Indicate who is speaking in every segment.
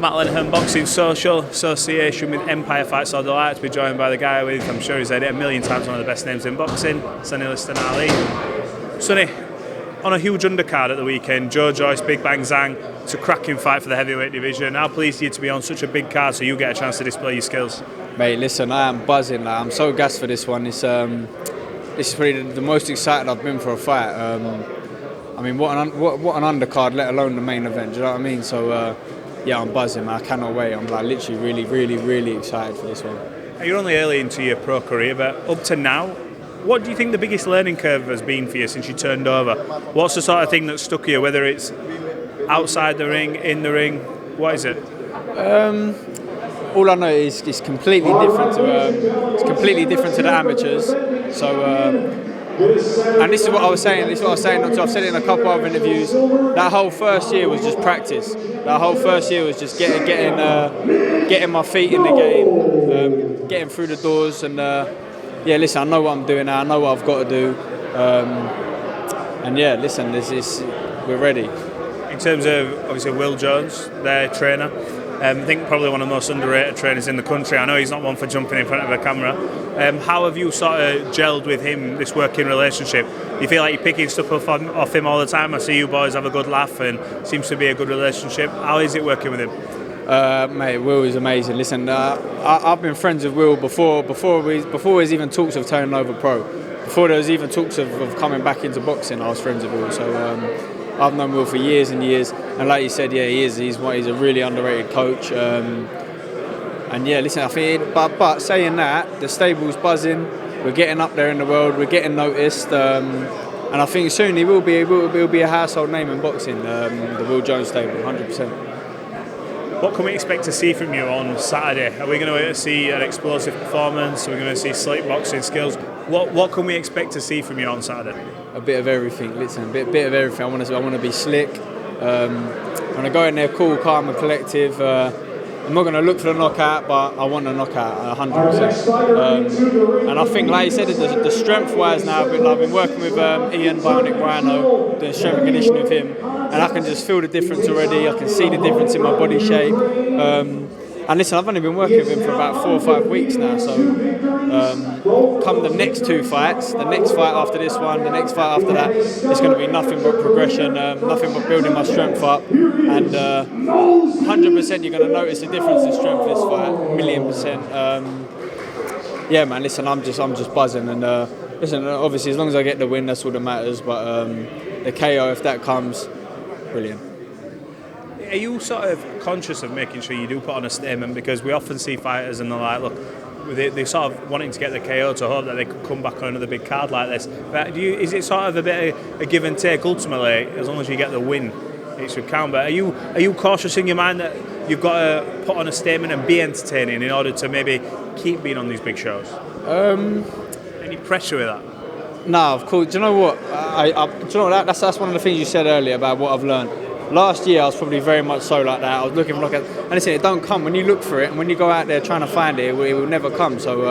Speaker 1: Matt Lenihan, Boxing Social Association with Empire Fights. So delighted to be joined by the guy with, I'm sure he's said it a million times, one of the best names in boxing, Sonny Liston Ali. Sonny, on a huge undercard at the weekend, Joyce, Big Bang Zhang, it's a cracking fight for the heavyweight division. How pleased are you to be on such a big card so you get a chance to display your skills?
Speaker 2: Mate, listen, I am buzzing. I'm so gassed for this one. This is probably the most excited I've been for a fight. I mean, what an undercard, let alone the main event. Do you know what I mean? So, yeah, I'm buzzing, man. I cannot wait. I'm like literally really excited for this one.
Speaker 1: You're only early into your pro career, but up to now, what do you think the biggest learning curve has been for you since you turned over? What's the sort of thing that stuck you, whether it's outside the ring, in the ring? What is it?
Speaker 2: All I know is it's completely different to the amateurs. So, and this is what I was saying. I've said it in a couple of interviews. That whole first year was just practice. That whole first year was just getting my feet in the game, getting through the doors, and yeah, listen, I know what I'm doing now. I know what I've got to do, and yeah, listen, we're ready.
Speaker 1: In terms of obviously Will Jones, their trainer, I think probably one of the most underrated trainers in the country. I know he's not one for jumping in front of a camera. How have you sort of gelled with him, this working relationship? You feel like you're picking stuff off him all the time? I see you boys have a good laugh and seems to be a good relationship. How is it working with him?
Speaker 2: Mate, Will is amazing. Listen, I've been friends with Will before there's even talks of turning over pro. Before there was even talks of coming back into boxing, I was friends with Will. So I've known Will for years and years, and like you said, yeah, he is. He's a really underrated coach. And yeah, listen, I think, but saying that, the stable's buzzing. We're getting up there in the world. We're getting noticed, and I think soon he will be a household name in boxing. The Will Jones stable, 100%.
Speaker 1: What can we expect to see from you on Saturday? Are we going to see an explosive performance? Are we going to see slick boxing skills? What can we expect to see from you on Saturday?
Speaker 2: A bit of everything. Listen, a bit of everything. I want to be slick. I want to go in there cool, calm, and collective. I'm not going to look for the knockout, but I want a knockout, 100%. And I think, like you said, the strength-wise now, I've been working with Ian Bionic Rhino, doing strength and conditioning with him, and I can just feel the difference already. I can see the difference in my body shape. And listen, I've only been working with him for about 4 or 5 weeks now, so come the next 2 fights, the next fight after this one, the next fight after that, it's going to be nothing but progression, nothing but building my strength up, and 100% you're going to notice a difference in strength this fight, 1,000,000%. Yeah, man, listen, I'm just buzzing, and listen, obviously as long as I get the win, that's all that matters, but the KO, if that comes, brilliant.
Speaker 1: Are you sort of conscious of making sure you do put on a statement? Because we often see fighters and they're like, look, they're sort of wanting to get the KO to hope that they could come back on another big card like this. But is it sort of a bit of a give and take ultimately? As long as you get the win, it should count. But are you cautious in your mind that you've got to put on a statement and be entertaining in order to maybe keep being on these big shows? Any pressure with that?
Speaker 2: No, of course. Do you know what? Do you know what? That's one of the things you said earlier about what I've learned. Last year I was probably very much so like that. I was looking for knockouts, and listen, it don't come when you look for it, and when you go out there trying to find it, it will never come. So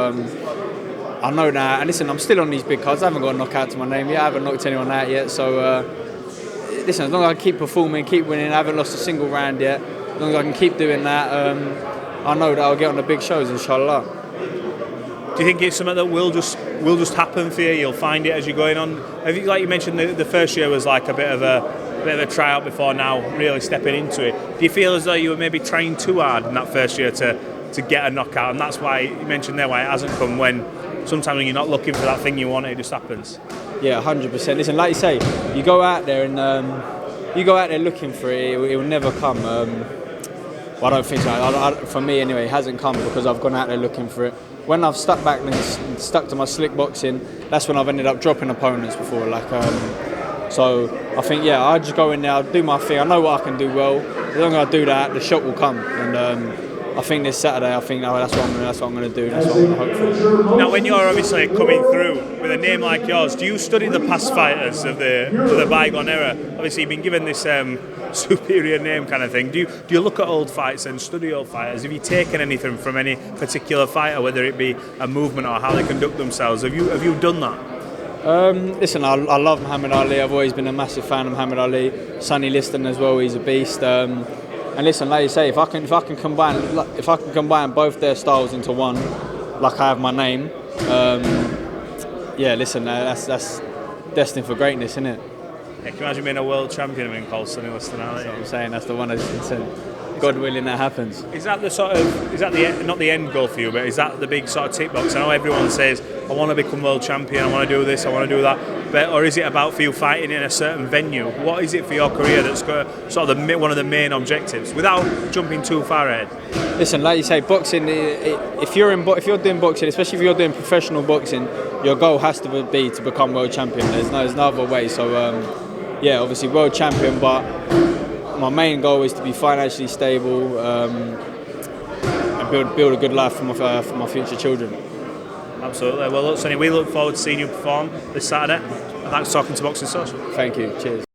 Speaker 2: I know that, and listen, I'm still on these big cards. I haven't got a knockout to my name yet. I haven't knocked anyone out yet. So listen, as long as I keep performing, keep winning, I haven't lost a single round yet. As long as I can keep doing that, I know that I'll get on the big shows, inshallah.
Speaker 1: Do you think it's something that will just happen for you? You'll find it as you're going on. Like you mentioned, the first year was like a bit of a tryout before now really stepping into it. Do you feel as though you were maybe trying too hard in that first year to get a knockout, and that's why you mentioned there why it hasn't come, when sometimes when you're not looking for that thing you want, it just happens?
Speaker 2: Yeah, 100%. Listen, like you say, you go out there and you go out there looking for it, it will never come. Well, I don't think so. For me anyway, it hasn't come because I've gone out there looking for it. When I've stuck back and stuck to my slick boxing, that's when I've ended up dropping opponents before. So I think, yeah, I just go in there, I'll do my thing. I know what I can do well. As long as I do that, the shot will come. And I think this Saturday, I think that's what I'm going to do. That's what I'm going to hope for.
Speaker 1: Now, when you're obviously coming through with a name like yours, do you study the past fighters of the bygone era? Obviously, you've been given this superior name kind of thing. Do you look at old fights and study old fighters? Have you taken anything from any particular fighter, whether it be a movement or how they conduct themselves? Have you done that?
Speaker 2: Listen, I love Muhammad Ali. I've always been a massive fan of Muhammad Ali. Sonny Liston as well, he's a beast. And listen, like you say, if I can combine both their styles into one, like I have my name, yeah, listen, that's destined for greatness, isn't it?
Speaker 1: Yeah, can you imagine being a world champion and called Sonny Liston?
Speaker 2: That's what I'm saying. That's the one that's God willing that happens.
Speaker 1: Is that not the end goal for you, but is that the big sort of tick box? I know everyone says, I want to become world champion, I want to do this, I want to do that, but or is it about for you fighting in a certain venue? What is it for your career that's got sort of one of the main objectives, without jumping too far ahead? Listen,
Speaker 2: like you say, boxing. If you're doing boxing, especially if you're doing professional boxing, your goal has to be to become world champion. There's no other way. So yeah, obviously world champion, but my main goal is to be financially stable and build a good life for my future children.
Speaker 1: Absolutely. Well, look, Sonny, we look forward to seeing you perform this Saturday. And thanks for talking to Boxing Social.
Speaker 2: Thank you. Cheers.